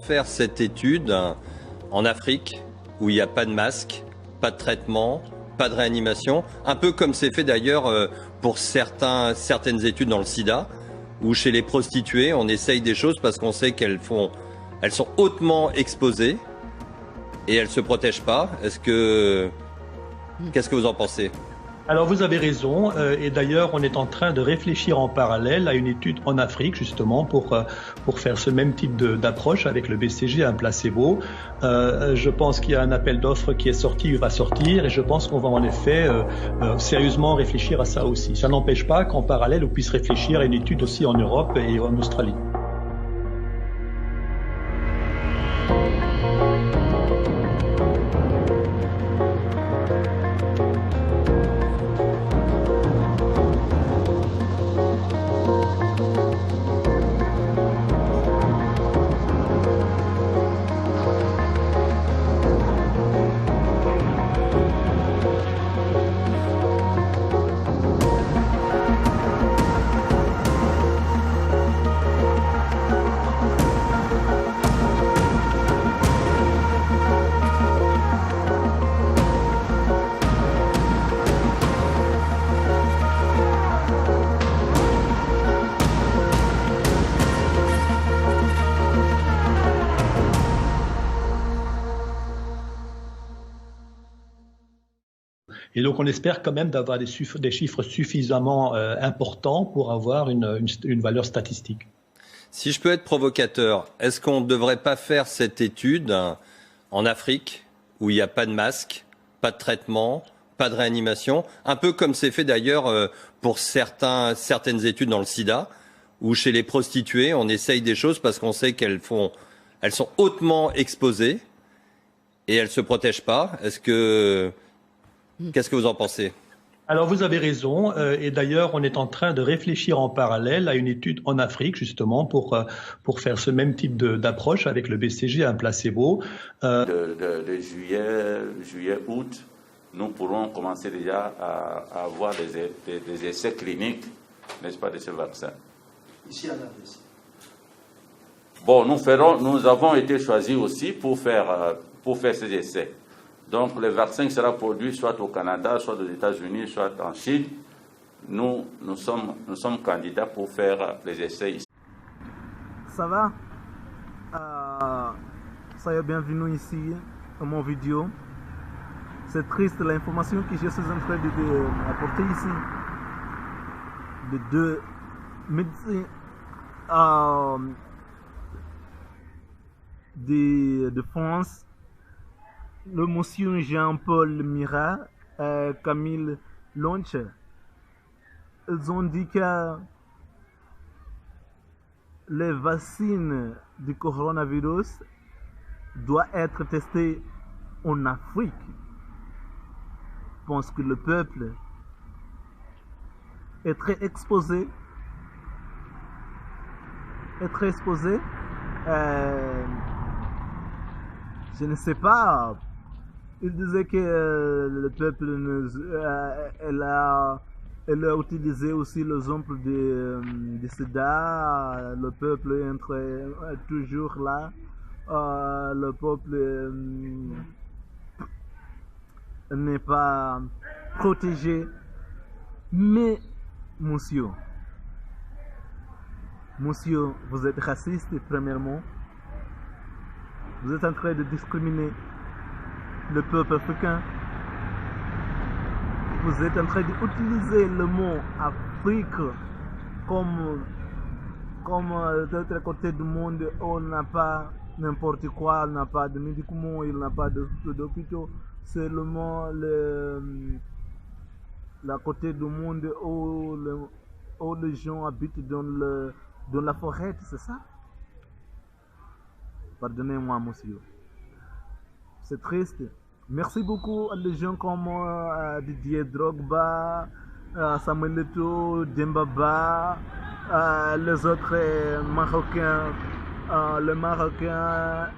Faire cette étude en Afrique où il n'y a pas de masque, pas de traitement, pas de réanimation, un peu comme c'est fait d'ailleurs pour certaines études dans le sida, où chez les prostituées on essaye des choses parce qu'on sait elles sont hautement exposées et elles se protègent pas. Qu'est-ce que vous en pensez? Alors vous avez raison, et d'ailleurs on est en train de réfléchir en parallèle à une étude en Afrique justement pour faire ce même type d'approche avec le BCG, un placebo. Je pense qu'il y a un appel d'offres qui est sorti, il va sortir, et je pense qu'on va en effet sérieusement réfléchir à ça aussi. Ça n'empêche pas qu'en parallèle on puisse réfléchir à une étude aussi en Europe et en Australie. Et donc on espère quand même d'avoir des chiffres suffisamment importants pour avoir une valeur statistique. Si je peux être provocateur, est-ce qu'on ne devrait pas faire cette étude en Afrique où il n'y a pas de masque, pas de traitement, pas de réanimation, un peu comme c'est fait d'ailleurs pour certaines études dans le sida, où chez les prostituées on essaye des choses parce qu'on sait elles sont hautement exposées et elles se protègent pas. Qu'est-ce que vous en pensez? Alors vous avez raison, et d'ailleurs on est en train de réfléchir en parallèle à une étude en Afrique justement pour faire ce même type d'approche avec le BCG, un placebo. De juillet, août, nous pourrons commencer déjà à avoir des essais cliniques, n'est-ce pas, de ce vaccin. Ici en RDC. Bon, nous avons été choisis aussi pour faire ces essais. Donc, le vaccin sera produit soit au Canada, soit aux États-Unis, soit en Chine. Nous sommes candidats pour faire les essais ici. Ça va? Soyez bienvenue ici dans mon vidéo. C'est triste l'information que je suis en train d'apporter ici. De deux médecins de France. Le monsieur Jean-Paul Mira, Camille Lonche, ils ont dit que les vaccins du coronavirus doivent être testés en Afrique. Je pense que le peuple est très exposé. Je ne sais pas. Il disait que le peuple elle a utilisé aussi l'exemple de sida. Le peuple est toujours là. Le peuple n'est pas protégé. Mais, monsieur, vous êtes raciste, premièrement. Vous êtes en train de discriminer le peuple africain. Vous êtes en train d'utiliser le mot Afrique comme de l'autre côté du monde où on n'a pas n'importe quoi, on n'a pas de médicaments, il n'a pas d'hôpitaux. C'est le mot, la côté du monde où les gens habitent dans la forêt, c'est ça? Pardonnez-moi, monsieur. C'est triste. Merci beaucoup à des gens comme Didier Drogba, Samuel Eto'o, Dembaba, les autres Marocains, les Marocains,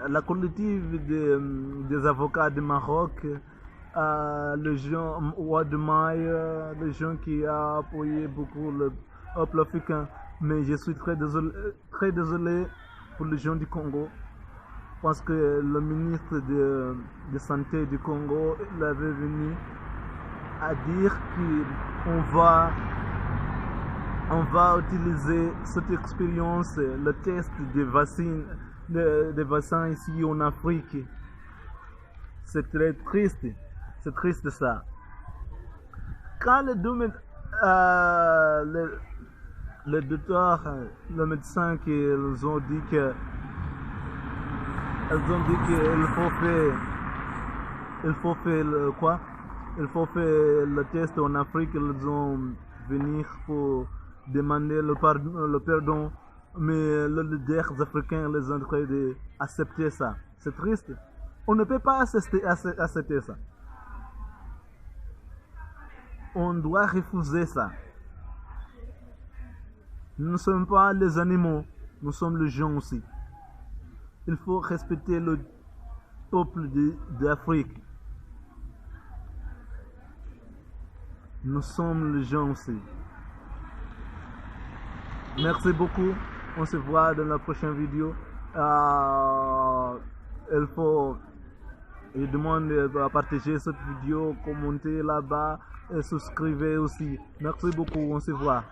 la collective des avocats du Maroc, les gens Ouademaï, les gens qui ont appuyé beaucoup le peuple africain. Mais je suis très désolé pour les gens du Congo, parce que le ministre de Santé du Congo l'avait venu à dire qu'on va utiliser cette expérience, le test des vaccins ici en Afrique. C'est très triste, c'est triste ça. Quand les docteurs, le médecin qui ils ont dit qu'il faut faire le test en Afrique, ils ont venir pour demander le pardon, mais les leaders africains les ont en train d'accepter ça. C'est triste. On ne peut pas accepter ça. On doit refuser ça. Nous ne sommes pas les animaux, nous sommes les gens aussi. Il faut respecter le peuple d'Afrique. Nous sommes les gens aussi. Merci beaucoup. On se voit dans la prochaine vidéo. Je demande à partager cette vidéo, commenter là-bas et souscrivez aussi. Merci beaucoup. On se voit.